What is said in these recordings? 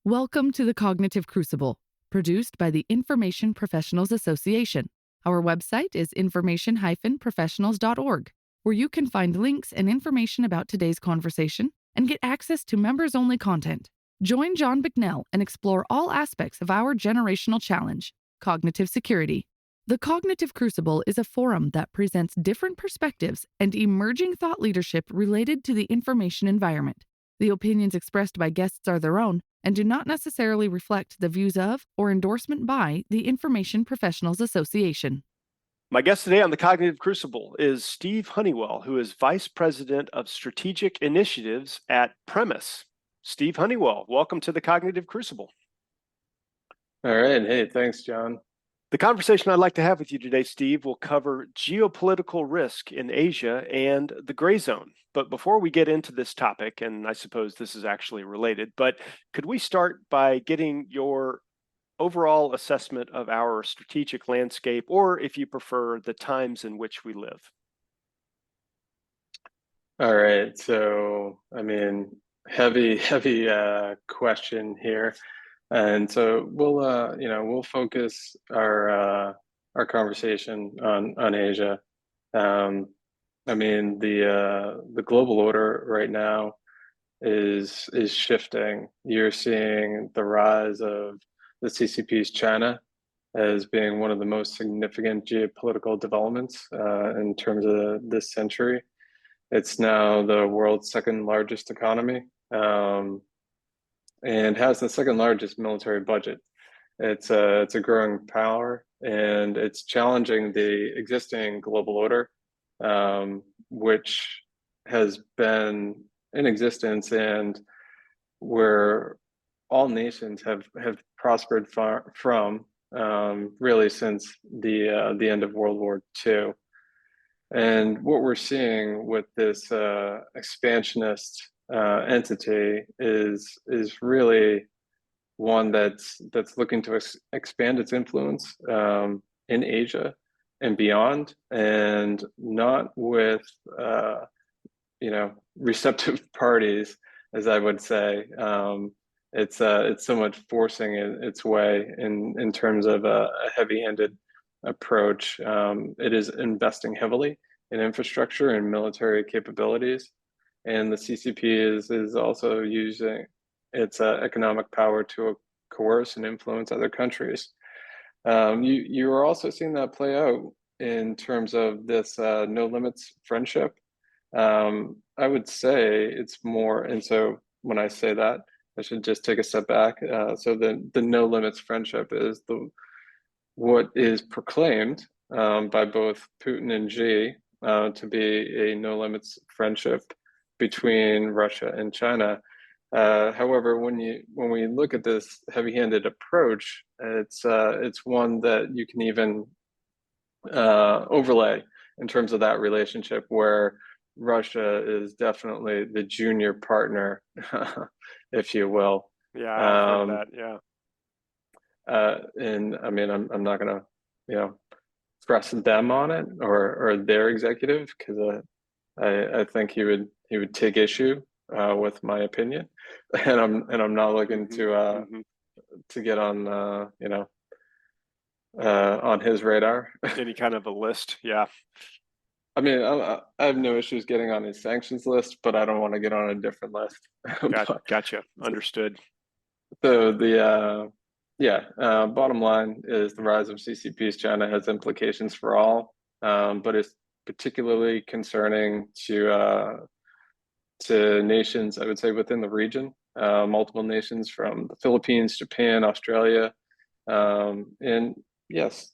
Welcome to the Cognitive Crucible, produced by the Information Professionals Association. Our website is information-professionals.org, where you can find links and information about today's conversation and get access to members-only content. Join John Bicknell and explore all aspects of our generational challenge, cognitive security. The Cognitive Crucible is a forum that presents different perspectives and emerging thought leadership related to the information environment. The opinions expressed by guests are their own and do not necessarily reflect the views of or endorsement by the Information Professionals Association. My guest today on the Cognitive Crucible is Steve Hunnewell, who is Vice President of Strategic Initiatives at Premise. Steve Hunnewell, welcome to the Cognitive Crucible. All right. Hey, thanks, John. The conversation I'd like to have with you today, Steve, will cover geopolitical risk in Asia and the gray zone. But before we get into this topic, and I suppose this is actually related, but could we start by getting your overall assessment of our strategic landscape, or if you prefer, the times in which we live? All right. So, heavy question here. And so we'll focus our conversation on Asia. The global order right now is shifting. You're seeing the rise of the CCP's China as being one of the most significant geopolitical developments in terms of this century. It's now the world's second largest economy. And has the second largest military budget. It's a growing power, and it's challenging the existing global order, which has been in existence and where all nations have prospered from really since the end of World War II. And what we're seeing with this expansionist entity is really one that's looking to expand its influence in Asia and beyond, and not with receptive parties, as I would say. It's somewhat forcing its way in terms of a heavy-handed approach. It is investing heavily in infrastructure and military capabilities. And the CCP is also using its economic power to coerce and influence other countries. You are also seeing that play out in terms of this no limits friendship. I would say it's more, and so when I say that, I should just take a step back. So the no limits friendship is what is proclaimed by both Putin and Xi to be a no limits friendship between Russia and China. However, when we look at this heavy-handed approach, it's one that you can even overlay in terms of that relationship, where Russia is definitely the junior partner, if you will. Yeah, I've heard that. Yeah. And I'm not gonna, press them on it or their executive, because I think he would take issue with my opinion, and I'm not looking to get on on his radar. Any kind of a list, yeah. I have no issues getting on his sanctions list, but I don't want to get on a different list. Gotcha. Understood. So bottom line is the rise of CCP's China has implications for all, but it's particularly concerning to nations, I would say, within the region, multiple nations from the Philippines, Japan, Australia, and yes,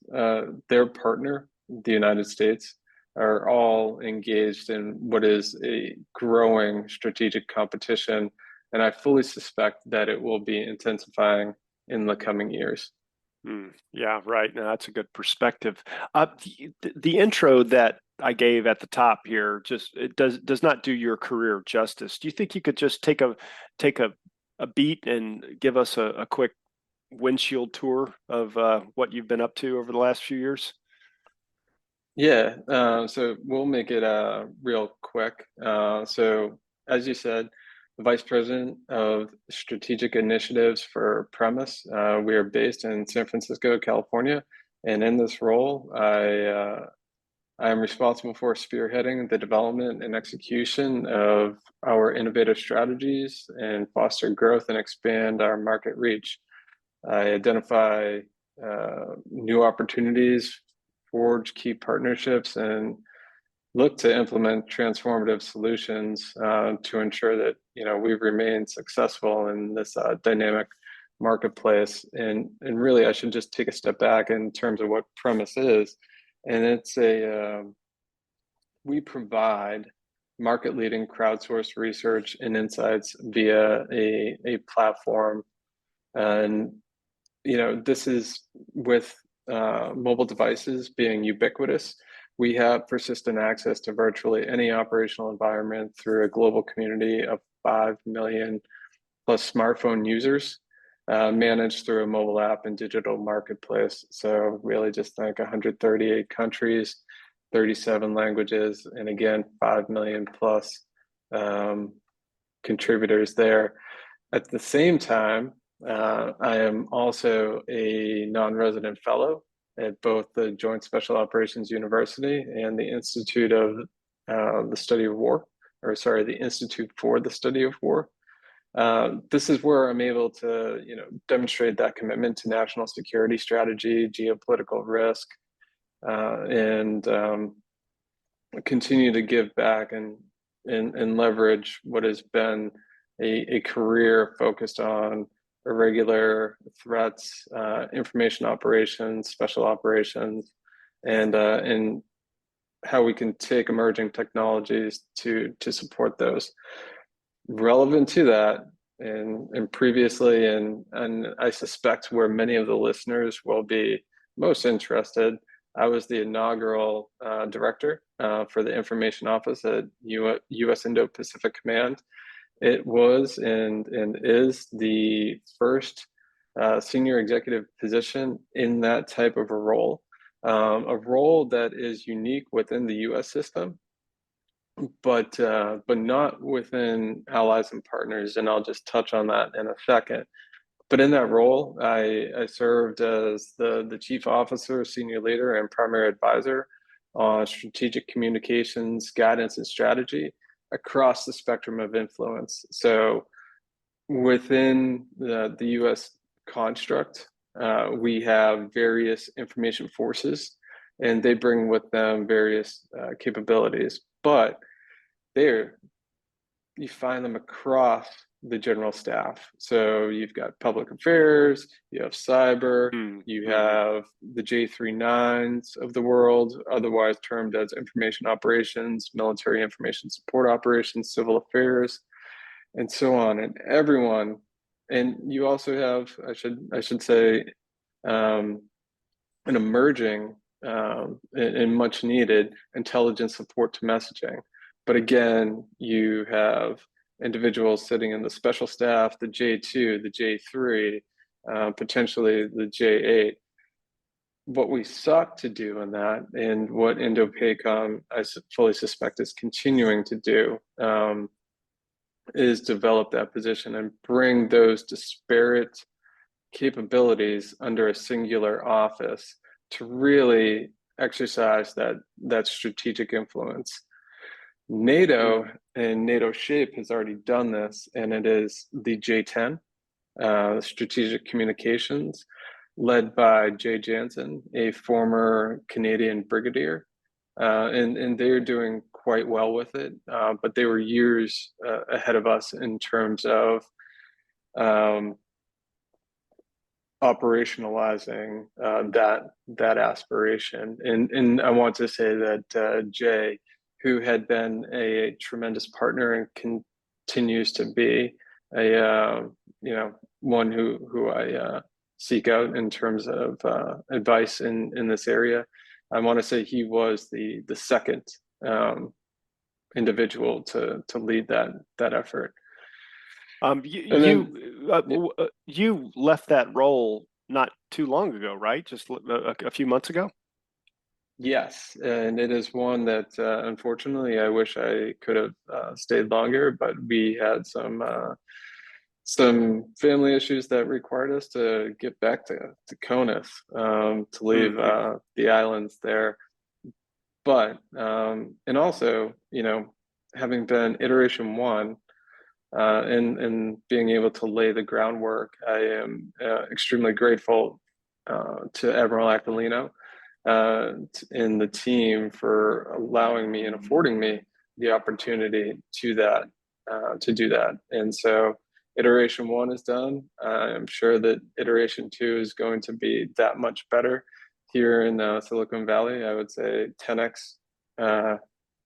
their partner, the United States, are all engaged in what is a growing strategic competition, and I fully suspect that it will be intensifying in the coming years. Yeah, right. Now that's a good perspective. The intro that I gave at the top here it does not do your career justice. Do you think you could just take a beat and give us a quick windshield tour of what you've been up to over the last few years? Yeah, so we'll make it real quick. So as you said, the Vice President of Strategic Initiatives for Premise. We are based in San Francisco, California, and in this role, I am responsible for spearheading the development and execution of our innovative strategies and foster growth and expand our market reach. I identify new opportunities, forge key partnerships, and look to implement transformative solutions to ensure that we remain successful in this dynamic marketplace. And really, I should just take a step back in terms of what Premise is. And it's we provide market-leading crowdsourced research and insights via a platform. And this is with mobile devices being ubiquitous. We have persistent access to virtually any operational environment through a global community of 5 million plus smartphone users, managed through a mobile app and digital marketplace. So really just think 138 countries, 37 languages, and again, 5 million plus contributors there. At the same time, I am also a non-resident fellow at both the Joint Special Operations University and the Institute of the Study of War, the Institute for the Study of War. This is where I'm able to, demonstrate that commitment to national security strategy, geopolitical risk, and continue to give back and leverage what has been a career focused on irregular threats, information operations, special operations, and how we can take emerging technologies to support those. Relevant to that, and previously, and I suspect where many of the listeners will be most interested, I was the inaugural director for the information office at U.S. Indo-Pacific Command. It was and is the first senior executive position in that type of a role that is unique within the U.S. system, but not within allies and partners. And I'll just touch on that in a second. But in that role, I served as the chief officer, senior leader, and primary advisor on strategic communications, guidance, and strategy across the spectrum of influence. So within the U.S. construct, we have various information forces, and they bring with them various capabilities. But there, you find them across the general staff. So you've got public affairs, you have cyber, you have the J39s of the world, otherwise termed as information operations, military information support operations, civil affairs, and so on. And everyone, and you also have, I should say, an emerging and much needed intelligence support to messaging. But again, you have individuals sitting in the special staff, the J2, the J3, potentially the J8. What we sought to do in that, and what INDOPACOM, I fully suspect, is continuing to do, is develop that position and bring those disparate capabilities under a singular office to really exercise that strategic influence. NATO and NATO SHAPE has already done this, and it is the J10, Strategic Communications, led by Jay Jansen, a former Canadian brigadier, and they're doing quite well with it, but they were years ahead of us in terms of operationalizing that aspiration. And I want to say that Jay, who had been a tremendous partner and continues to be one who I seek out in terms of advice in this area. I want to say he was the second individual to lead that effort. You left that role not too long ago, right? Just a few months ago. Yes, and it is one that unfortunately I wish I could have stayed longer, but we had some family issues that required us to get back to Conus, to leave Hmm. the islands there. But and also, having been iteration one, and being able to lay the groundwork, I am extremely grateful to Admiral Aquilino and the team for allowing me and affording me the opportunity to do that. And so iteration one is done. I'm sure that iteration two is going to be that much better here in Silicon Valley. I would say 10x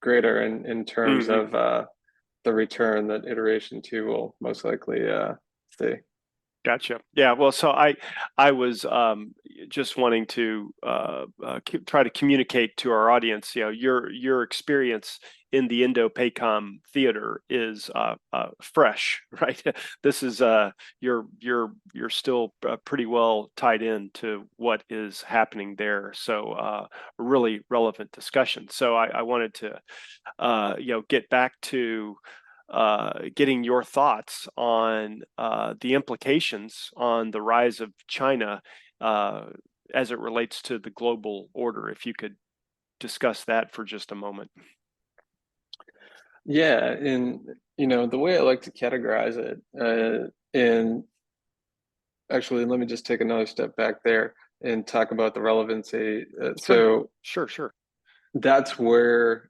greater in terms Hmm. of the return that iteration two will most likely see. Gotcha. Yeah. Well, so I was just wanting to try to communicate to our audience. Your experience in the Indo-PACOM theater is fresh, right? This is you're still pretty well tied in to what is happening there. So really relevant discussion. So I wanted to get back to getting your thoughts on the implications on the rise of China uh, as it relates to the global order. If you could discuss that for just a moment. Yeah, and the way I like to categorize it, and actually, let me just take another step back there and talk about the relevancy. Sure, So sure. that's where,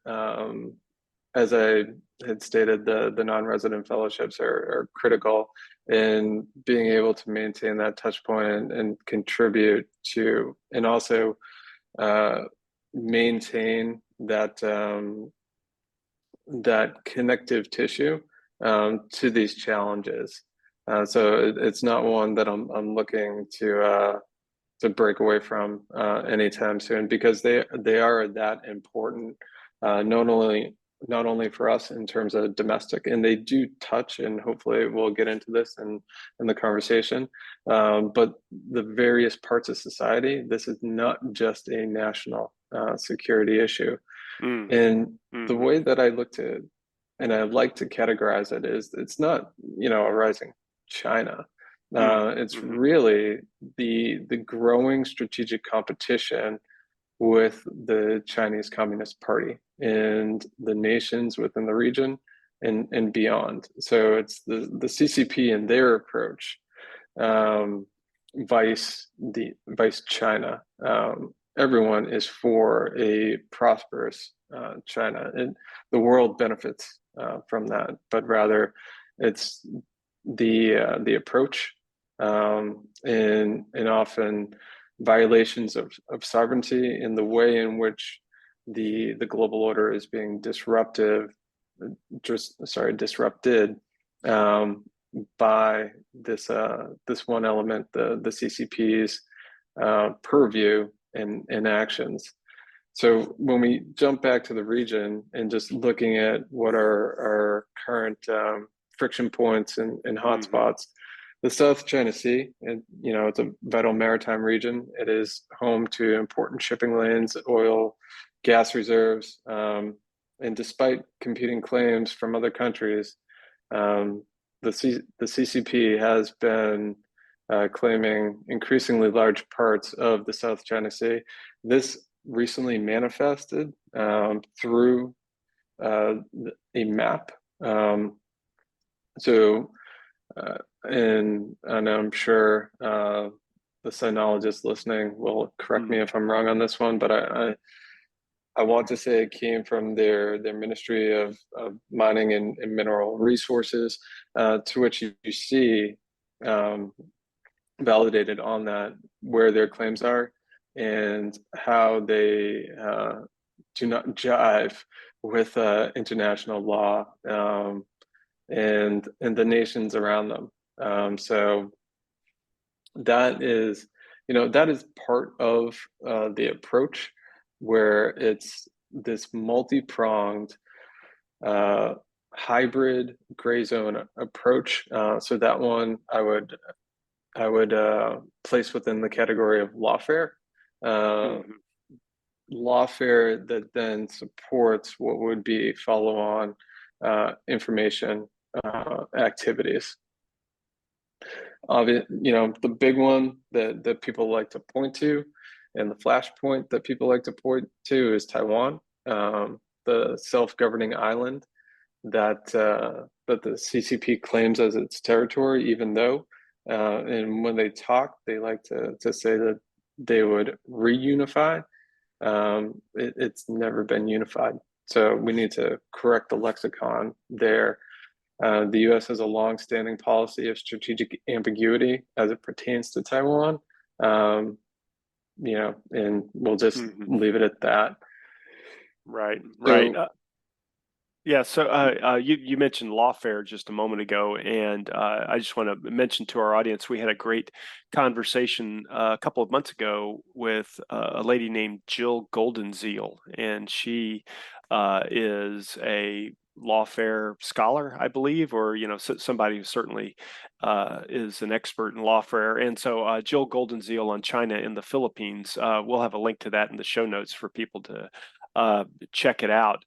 as I had stated, the non-resident fellowships are critical in being able to maintain that touch point and contribute to, and also uh, maintain that connective tissue to these challenges. So it's not one that I'm looking to break away from anytime soon, because they are that important, not only for us in terms of domestic, and they do touch, and hopefully we'll get into this in the conversation, but the various parts of society. This is not just a national security issue. Mm, And the hmm. way that I look to, and I like to categorize it, is it's not, a rising China. Mm, It's hmm. really the growing strategic competition with the Chinese Communist Party and the nations within the region and beyond. So it's the CCP and their approach, um, vice China. Everyone is for a prosperous China, and the world benefits from that. But rather, it's the approach, and often violations of sovereignty in the way in which the global order is being disrupted, um, by this one element, the CCP's purview and actions. So when we jump back to the region and just looking at what are our current friction points and Hmm. hotspots, the South China Sea, and it's a vital maritime region. It is home to important shipping lanes, oil, gas reserves, and despite competing claims from other countries, um, the CCP has been claiming increasingly large parts of the South China Sea. This recently manifested through uh, a map. So, and I'm sure the sinologists listening will correct me Mm. if I'm wrong on this one, but I want to say it came from their Ministry of Mining and Mineral Resources, to which you see um, validated on that where their claims are and how they do not jive with international law, and the nations around them. So that is part of the approach, where it's this multi-pronged uh, hybrid gray zone approach. So that one I would place within the category of lawfare. Uh, Hmm. lawfare that then supports what would be follow-on information activities. The big one that people like to point to, and the flashpoint that people like to point to, is Taiwan, the self-governing island that the CCP claims as its territory, even though, and when they talk, they like to say that they would reunify. It's never been unified. So we need to correct the lexicon there. The U.S. has a long-standing policy of strategic ambiguity as it pertains to Taiwan, and we'll just leave it at that. Right. So, Yeah, so you mentioned lawfare just a moment ago, and I just want to mention to our audience, we had a great conversation a couple of months ago with a lady named Jill Goldenzeal, and she is a lawfare scholar, I believe, or somebody who certainly is an expert in lawfare. And so Jill Goldenzeal on China in the Philippines, we'll have a link to that in the show notes for people to check it out.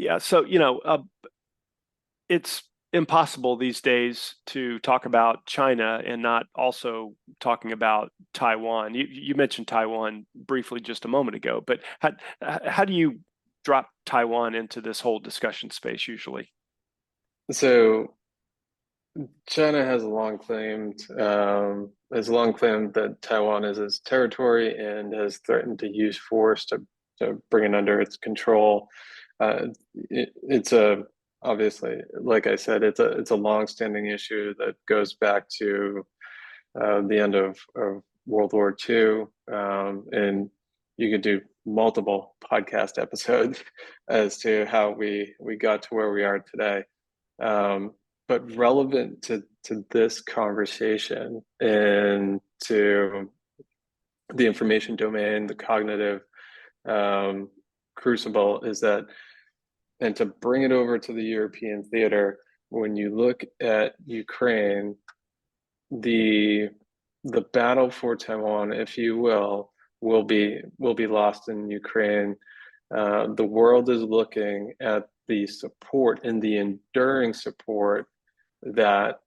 Yeah, so it's impossible these days to talk about China and not also talking about Taiwan. You mentioned Taiwan briefly just a moment ago, but how do you drop Taiwan into this whole discussion space usually? so China has long claimed that Taiwan is its territory and has threatened to use force to bring it under its control. It's obviously, like I said, it's a long-standing issue that goes back to the end of World War II, and you could do multiple podcast episodes as to how we got to where we are today. But relevant to this conversation and to the information domain, the cognitive crucible, is that, and to bring it over to the European theater, when you look at Ukraine, the battle for Taiwan, if you will be lost in Ukraine. The world is looking at the support and the enduring support that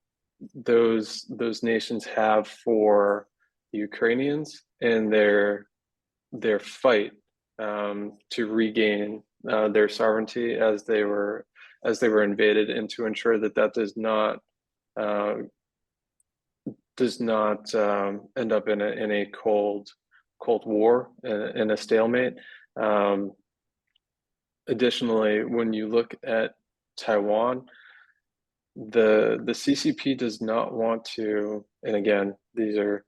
those nations have for the Ukrainians and their fight to regain their sovereignty as they were invaded, and to ensure that does not end up in a cold war, in a stalemate. Additionally, when you look at Taiwan, the CCP does not want to, and again, these are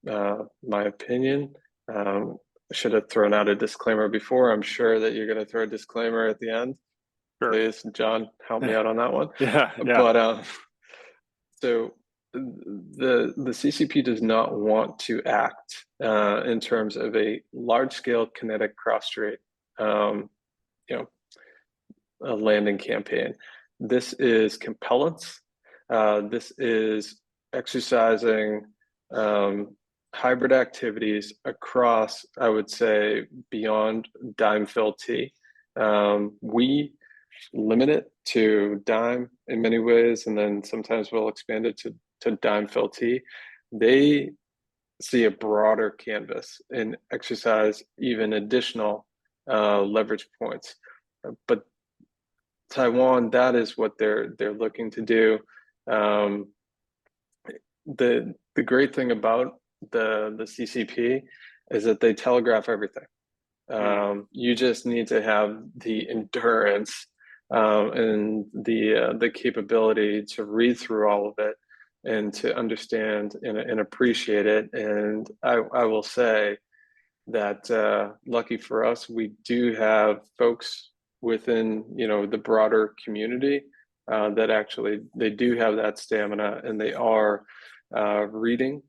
my opinion. I should have thrown out a disclaimer before. I'm sure that you're going to throw a disclaimer at the end. Sure. Please, John, help me out on that one. Yeah. But so the CCP does not want to act in terms of a large-scale kinetic cross-strait, a landing campaign. This is compellence. This is exercising hybrid activities across, I would say, beyond dime fill T. We limit it to dime in many ways, and then sometimes we'll expand it to dime fill T. They see a broader canvas and exercise even additional leverage points. But Taiwan, that is what they're looking to do. The great thing about the CCP is that they telegraph everything. You just need to have the endurance and the capability to read through all of it and to understand and appreciate it. And I will say that lucky for us, we do have folks within the broader community that actually they do have that stamina, and they are reading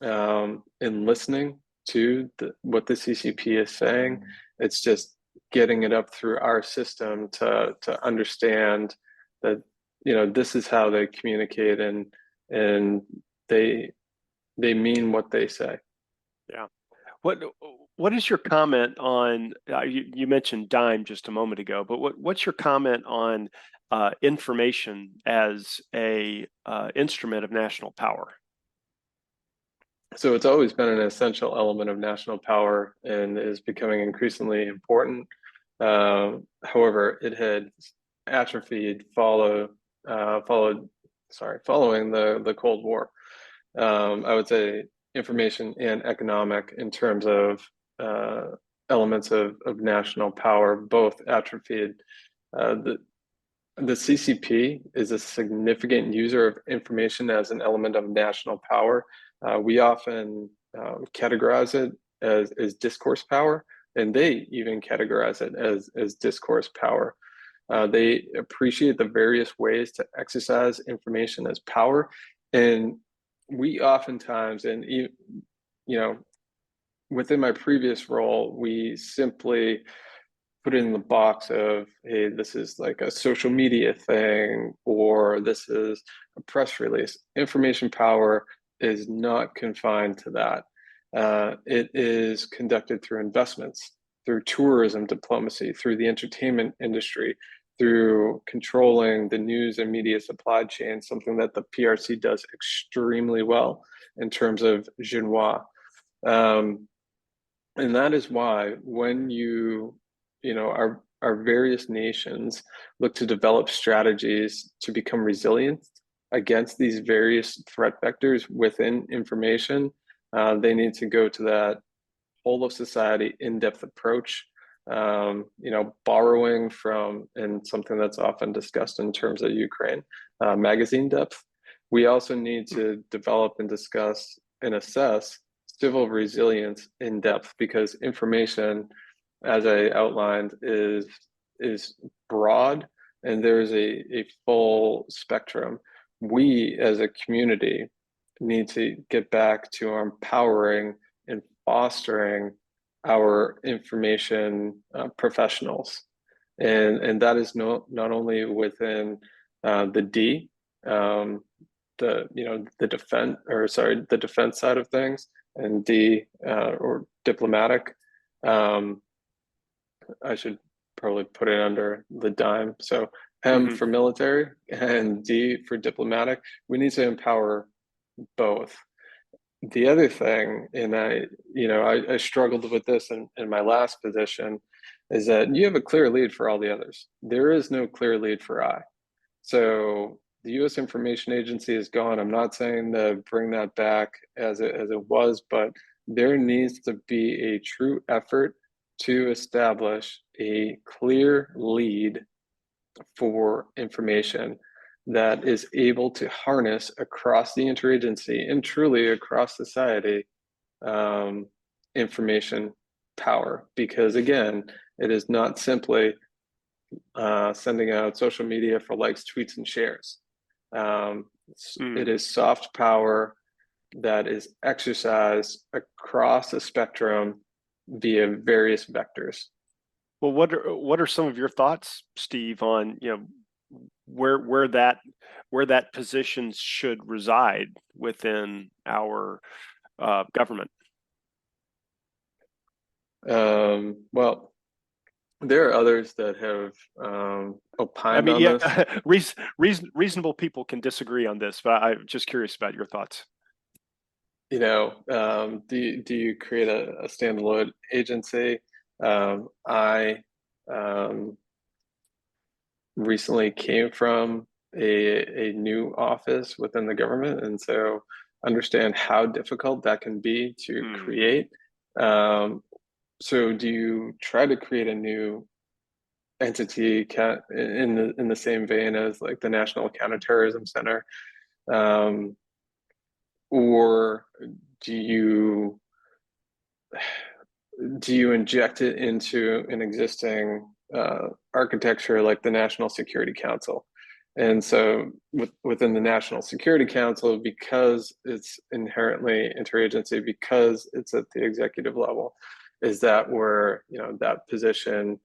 and listening to what the CCP is saying. It's just getting it up through our system to understand that this is how they communicate, and they mean what they say. Yeah. What is your comment on, you mentioned DIME just a moment ago, but what's your comment on information as a instrument of national power? So it's always been an essential element of national power and is becoming increasingly important. However, it had atrophied following the Cold War. I would say information and economic in terms of elements of national power both atrophied. The CCP is a significant user of information as an element of national power. We often categorize it as discourse power, and they even categorize it as discourse power. They appreciate the various ways to exercise information as power, and we oftentimes, and you know, within my previous role, we simply put it in the box of, hey, this is like a social media thing, or this is a press release. Information power is not confined to that. It is conducted through investments, through tourism diplomacy, through the entertainment industry, through controlling the news and media supply chain, something that the PRC does extremely well in terms of Genoa. And that is why when our various nations look to develop strategies to become resilient against these various threat vectors within information, they need to go to that whole of society in-depth approach, borrowing from, and something that's often discussed in terms of Ukraine, magazine depth. We also need to develop and discuss and assess civil resilience in depth, because information, as I outlined, is broad and there's a full spectrum. We as a community need to get back to empowering and fostering our information professionals, and that is not only within the D, the defense side of things, and D, or diplomatic. I should probably put it under the DIME. So M for military and D for diplomatic. We need to empower both. The other thing, and I struggled with this in my last position, is that you have a clear lead for all the others. There is no clear lead for I. So the U.S. Information Agency is gone. I'm not saying to bring that back as it was, but there needs to be a true effort to establish a clear lead for information that is able to harness across the interagency and truly across society information power. Because again, it is not simply sending out social media for likes, tweets, and shares. It is soft power that is exercised across a spectrum via various vectors. Well, what are some of your thoughts, Steve, on where that position should reside within our government? Well, there are others that have opined on this. Reasonable people can disagree on this, but I'm just curious about your thoughts. Do you create a standalone agency? I recently came from a new office within the government, and so understand how difficult that can be to create. So do you try to create a new entity in the same vein as like the National Counterterrorism Center, or do you inject it into an existing architecture like the National Security Council? And so within the National Security Council, because it's inherently interagency, because it's at the executive level, is that where that position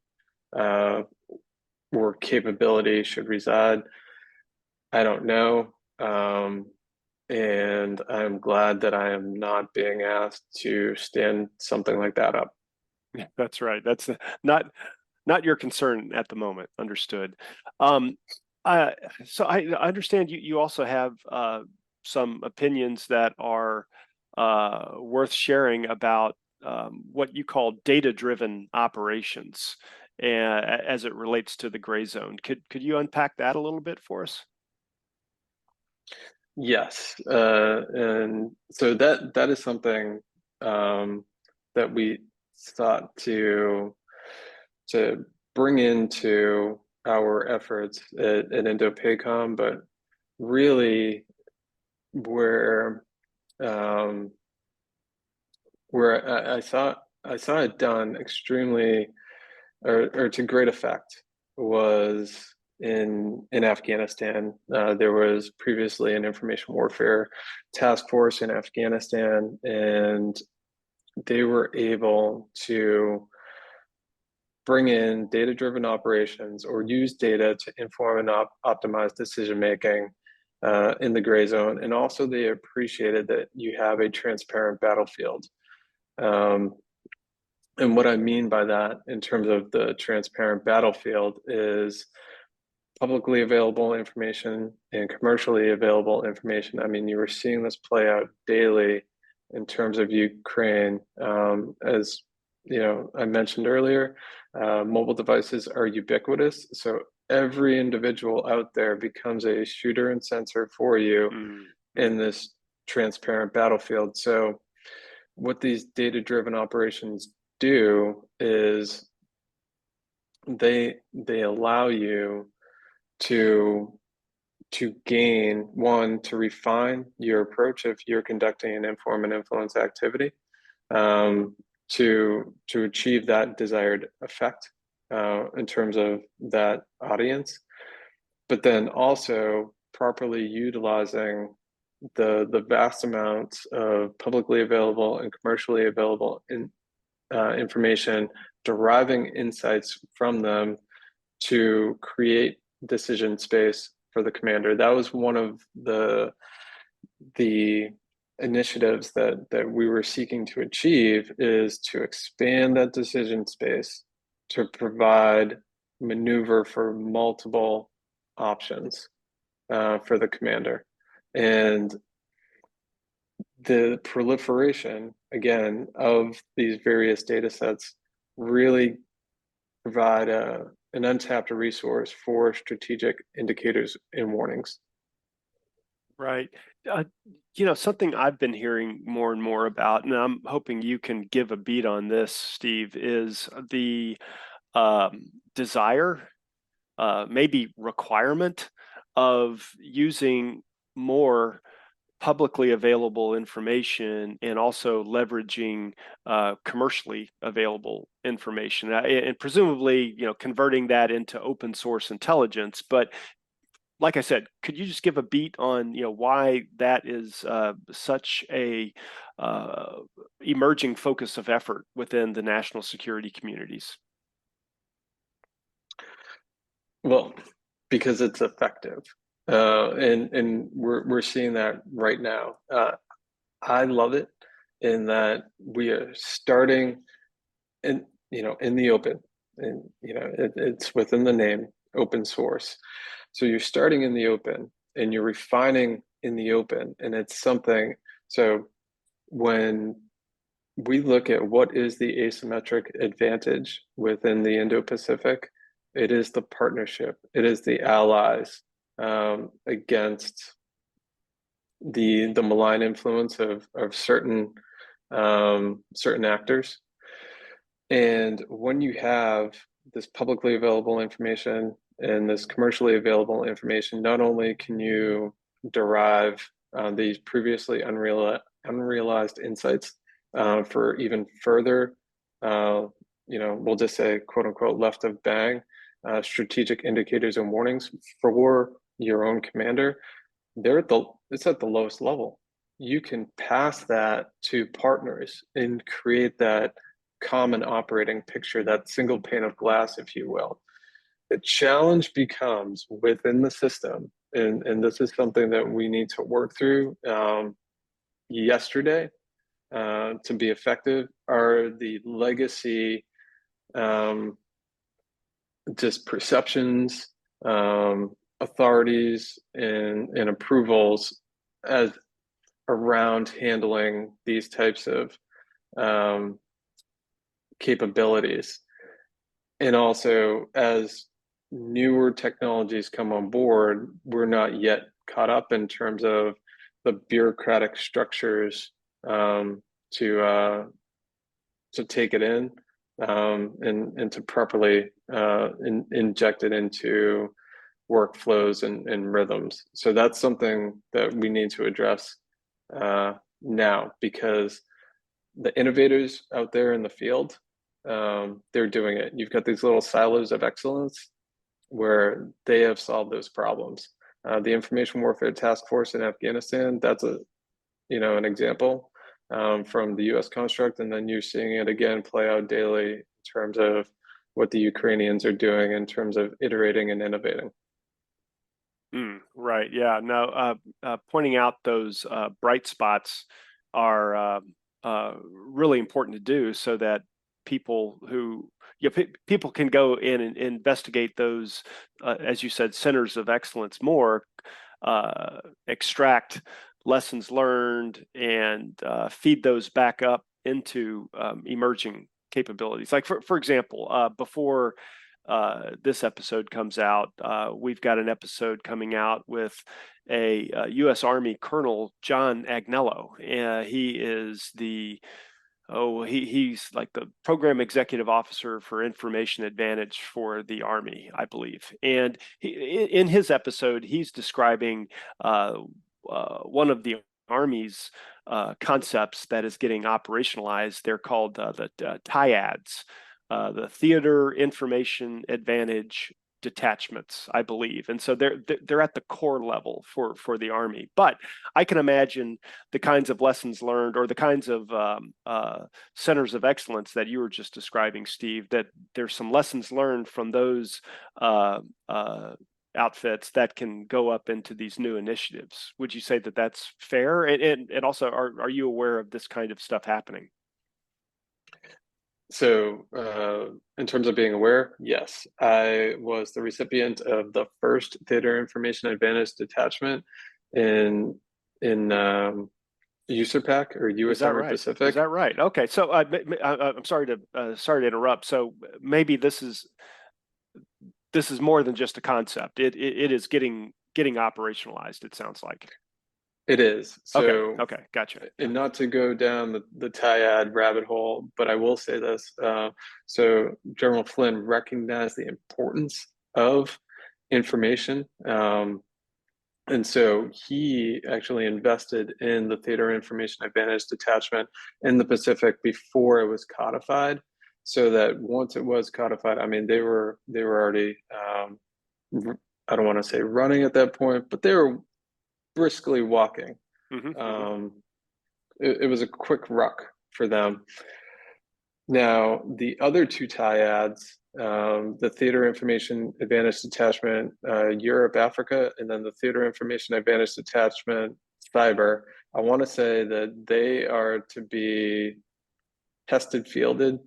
or capability should reside? I don't know. And I'm glad that I am not being asked to stand something like that up. That's right. That's not not your concern at the moment. Understood. Um, uh, so I understand you also have some opinions that are worth sharing about what you call data-driven operations as it relates to the gray zone. Could you unpack that a little bit for us? Yes, and so that is something that we sought to bring into our efforts at IndoPACOM, but really where um, where I saw it done extremely or to great effect was in Afghanistan. There was previously an information warfare task force in Afghanistan, and they were able to bring in data-driven operations or use data to inform and optimize decision making in the gray zone. And also, they appreciated that you have a transparent battlefield. Um, and what I mean by that, in terms of the transparent battlefield, is publicly available information and commercially available information. I mean, you were seeing this play out daily in terms of Ukraine. As you know, I mentioned earlier, mobile devices are ubiquitous. So every individual out there becomes a shooter and sensor for you in Mm-hmm. this transparent battlefield. So what these data-driven operations do is they allow you to gain one to refine your approach if you're conducting an inform and influence activity um, to achieve that desired effect in terms of that audience, but then also properly utilizing the vast amounts of publicly available and commercially available information, deriving insights from them to create decision space for the commander. That was one of the initiatives that we were seeking to achieve, is to expand that decision space to provide maneuver for multiple options for the commander. And the proliferation, again, of these various data sets really provide an untapped resource for strategic indicators and warnings. Right. Uh, something I've been hearing more and more about, and I'm hoping you can give a beat on this, Steve, is the desire, maybe requirement of using more publicly available information and also leveraging commercially available information, and presumably, converting that into open source intelligence. But like I said, could you just give a beat on why that is such a uh, emerging focus of effort within the national security communities? Well, because it's effective, and we're seeing that right now. I love it in that we are starting in in the open, and it's within the name, open source. So you're starting in the open and you're refining in the open, and it's something. So when we look at what is the asymmetric advantage within the Indo-Pacific, it is the partnership, it is the allies against the malign influence of certain actors. And when you have this publicly available information and this commercially available information, not only can you derive these previously unrealized insights for even further, we'll just say, quote unquote, left of bang strategic indicators and warnings for your own commander, it's at the lowest level. You can pass that to partners and create that common operating picture, that single pane of glass, if you will. The challenge becomes within the system, and this is something that we need to work through yesterday, to be effective are the legacy just perceptions, authorities, and approvals as around handling these types of capabilities. And also, as newer technologies come on board, we're not yet caught up in terms of the bureaucratic structures to take it in and to properly inject it into workflows and rhythms. So that's something that we need to address now, because the innovators out there in the field, they're doing it. You've got these little silos of excellence where they have solved those problems. The Information Warfare Task Force in Afghanistan, that's an example from the US construct, and then you're seeing it again play out daily in terms of what the Ukrainians are doing in terms of iterating and innovating. Right. Yeah. No. Pointing out those bright spots are really important to do, so that people people can go in and investigate those, as you said, centers of excellence more, extract lessons learned, and feed those back up into emerging capabilities. Like for example, before this episode comes out, we've got an episode coming out with a U.S. Army Colonel John Agnello. He is he's like the program executive officer for information advantage for the Army, I believe. And in his episode, he's describing one of the Army's concepts that is getting operationalized. They're called the TIADs, the Theater Information Advantage Detachments, I believe. And so they're at the core level for the Army. But I can imagine the kinds of lessons learned, or the kinds of centers of excellence that you were just describing, Steve, that there's some lessons learned from those outfits that can go up into these new initiatives. Would you say that that's fair? And also, are you aware of this kind of stuff happening? So in terms of being aware, yes, I was the recipient of the first Theater Information Advantage Detachment in USARPAC, or U.S. Army Right? Pacific. Is that right? Okay, so I'm sorry to interrupt. So maybe this is more than just a concept. It is getting operationalized, it sounds like. It is. So, okay, gotcha. And not to go down the TIAD rabbit hole, but I will say this. So General Flynn recognized the importance of information. And so he actually invested in the Theater Information Advantage Detachment in the Pacific before it was codified, so that once it was codified, I mean, they were already, I don't want to say running at that point, but they were briskly walking. It was a quick ruck for them. Now, the other two TIADs, the Theater Information Advantage Detachment Europe, Africa, and then the Theater Information Advantage Detachment Cyber, I want to say that they are to be tested, fielded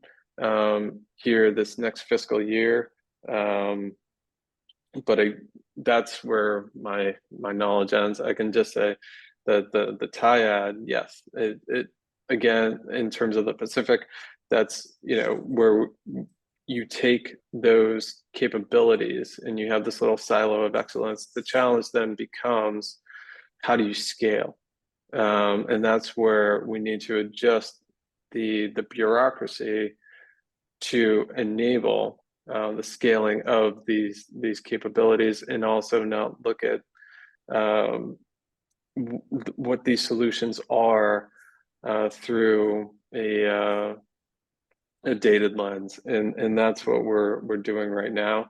here this next fiscal year. But that's where my knowledge ends. I can just say that the TIAD, yes, it again, in terms of the Pacific, that's where you take those capabilities and you have this little silo of excellence. The challenge then becomes, how do you scale? And that's where we need to adjust the bureaucracy to enable the scaling of these capabilities, and also not look at what these solutions are through a dated lens, and that's what we're doing right now.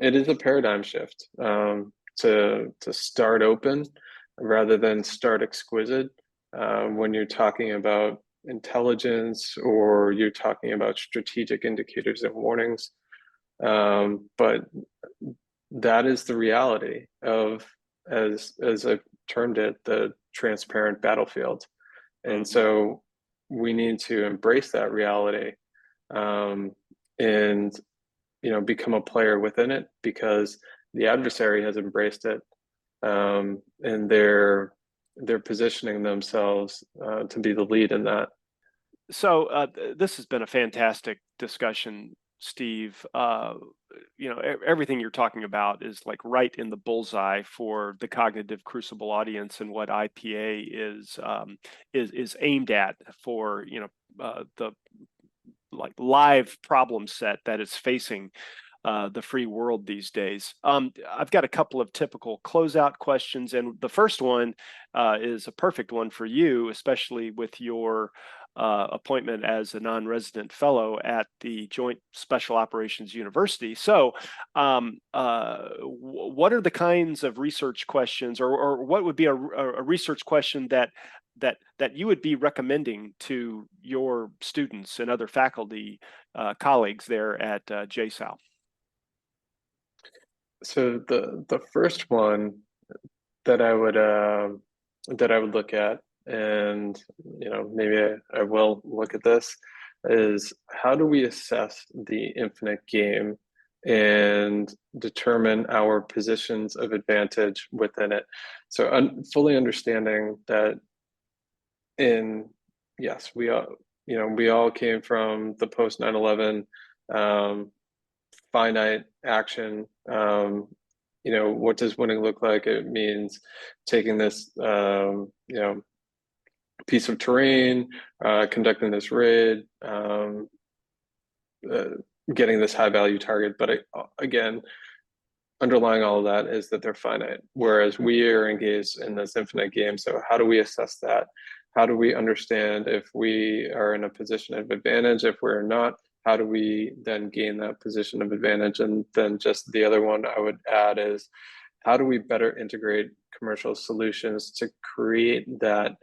It is a paradigm shift to start open rather than start exquisite when you're talking about intelligence, or you're talking about strategic indicators and warnings. But that is the reality of, as I've termed it, the transparent battlefield. And so we need to embrace that reality, and become a player within it, because the adversary has embraced it, and they're positioning themselves to be the lead in that. So this has been a fantastic discussion, Steve. Everything you're talking about is like right in the bullseye for the Cognitive Crucible audience and what IPA is aimed at for the like live problem set that is facing the free world these days. I've got a couple of typical closeout questions, and the first one is a perfect one for you, especially with your appointment as a non-resident fellow at the Joint Special Operations University. So, what are the kinds of research questions, or what would be a research question that you would be recommending to your students and other faculty colleagues there at JSAL? So the first one that I would look at, and maybe I will look at this, is how do we assess the infinite game and determine our positions of advantage within it? So fully understanding that yes, we all came from the post 9/11 finite action. What does winning look like? It means taking this piece of terrain, conducting this raid, getting this high value target. But again, underlying all of that is that they're finite, whereas we are engaged in this infinite game. So how do we assess that? How do we understand if we are in a position of advantage? If we're not, how do we then gain that position of advantage? And then just the other one I would add is, how do we better integrate commercial solutions to create that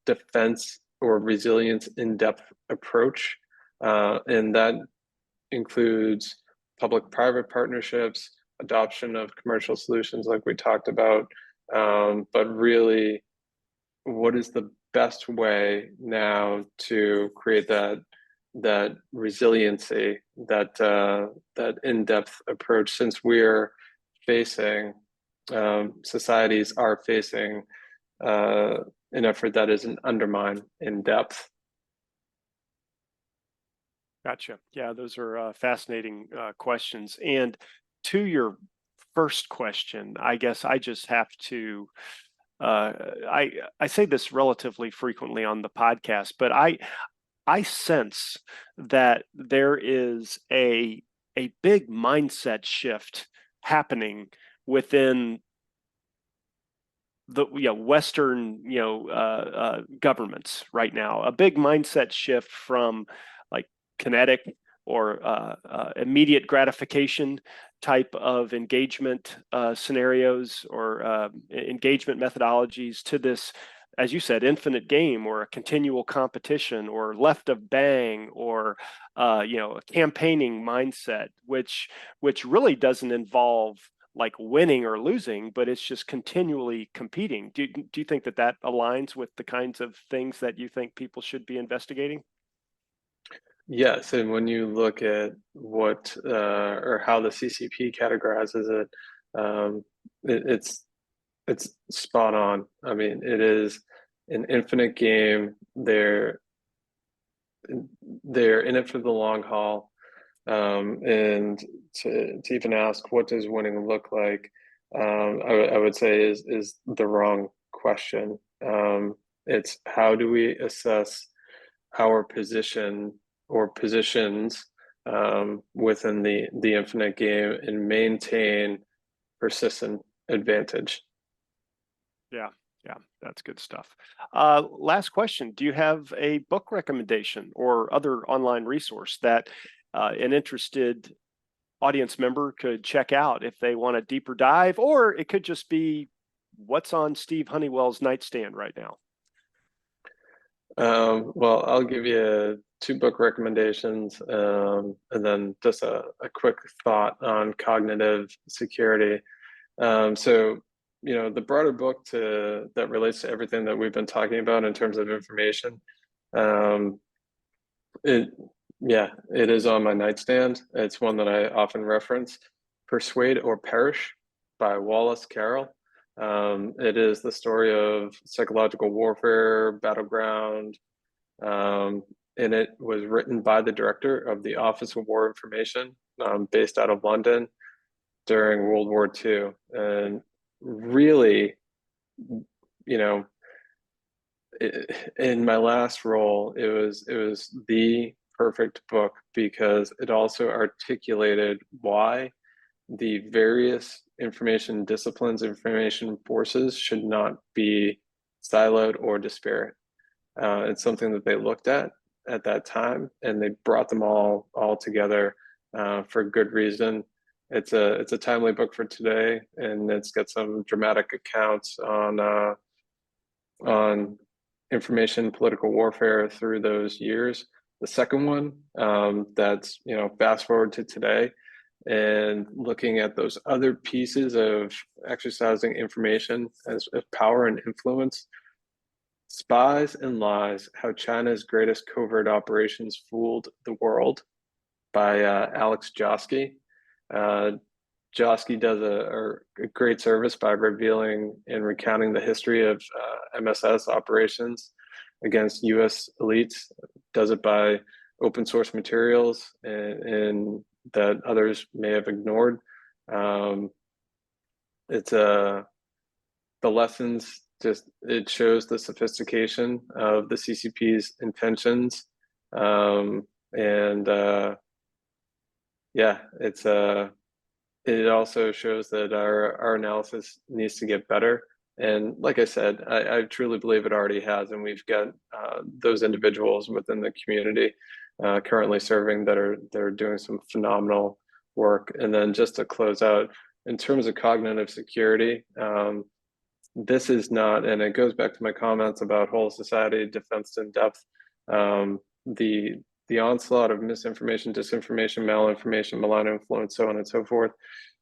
defense or resilience in-depth approach? And that includes public-private partnerships, adoption of commercial solutions like we talked about, but really, what is the best way now to create that resiliency, that in-depth approach, since we're facing societies are facing an effort that is an undermine in depth. Gotcha. Yeah, those are fascinating questions. And to your first question, I guess I just have to. I say this relatively frequently on the podcast, but I sense that there is a big mindset shift happening within the Western governments right now. A big mindset shift from like kinetic or immediate gratification type of engagement scenarios or engagement methodologies to this, as you said, infinite game or a continual competition or left of bang or a campaigning mindset, which really doesn't involve like winning or losing, but it's just continually competing. Do you think that aligns with the kinds of things that you think people should be investigating? Yes, and when you look at what or how the CCP categorizes it, it's spot on. I mean, it is an infinite game. They're in it for the long haul. And to even ask what does winning look like, I would say is the wrong question. It's how do we assess our position or positions within the infinite game and maintain persistent advantage. Yeah, that's good stuff. Last question. Do you have a book recommendation or other online resource that an interested audience member could check out if they want a deeper dive, or it could just be what's on Steve Hunnewell's nightstand right now? Well, I'll give you two book recommendations, and then just a quick thought on cognitive security. So, the broader book that relates to everything that we've been talking about in terms of information Um, it, yeah, it is on my nightstand. It's one that I often reference. Persuade or Perish by Wallace Carroll. It is the story of psychological warfare, battleground, and it was written by the director of the Office of War Information, based out of London during World War II. And really, you know, in my last role, it was the perfect book because it also articulated why the various information disciplines, information forces should not be siloed or disparate. It's something that they looked at that time, and they brought them all together for good reason. It's a timely book for today, and it's got some dramatic accounts on information political warfare through those years. The second one, that's fast forward to today, and looking at those other pieces of exercising information as power and influence. Spies and Lies: How China's Greatest Covert Operations Fooled the World by Alex Josky. Uh, Josky does a great service by revealing and recounting the history of MSS operations against US elites. Does it by open source materials and that others may have ignored. It's the lessons, just it shows the sophistication of the CCP's intentions. And yeah, it also shows that our analysis needs to get better. And like I said, I truly believe it already has, and we've got those individuals within the community currently serving that are doing some phenomenal work. And then just to close out, in terms of cognitive security, this is not, and it goes back to my comments about whole society defense in depth. The onslaught of misinformation, disinformation, malinformation, malign influence, so on and so forth,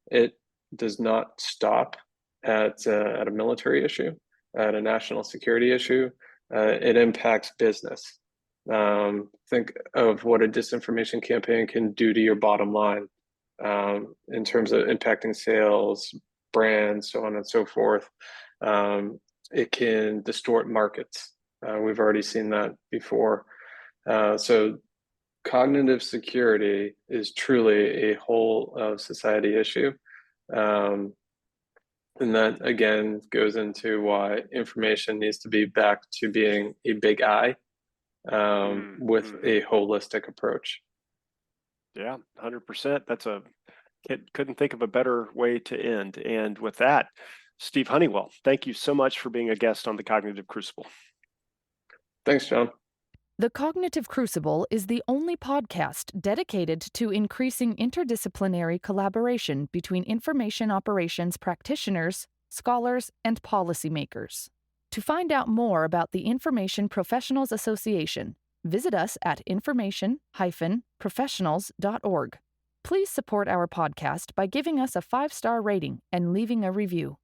it does not stop at a military issue, at a national security issue. It impacts business. Think of what a disinformation campaign can do to your bottom line, in terms of impacting sales, brands, so on and so forth. It can distort markets. We've already seen that before. So cognitive security is truly a whole of society issue. And that again goes into why information needs to be back to being a big I, with a holistic approach. Yeah, 100%. Couldn't think of a better way to end. And with that, Steve Hunnewell, thank you so much for being a guest on the Cognitive Crucible. Thanks, John. The Cognitive Crucible is the only podcast dedicated to increasing interdisciplinary collaboration between information operations practitioners, scholars, and policymakers. To find out more about the Information Professionals Association, visit us at information-professionals.org. Please support our podcast by giving us a 5-star rating and leaving a review.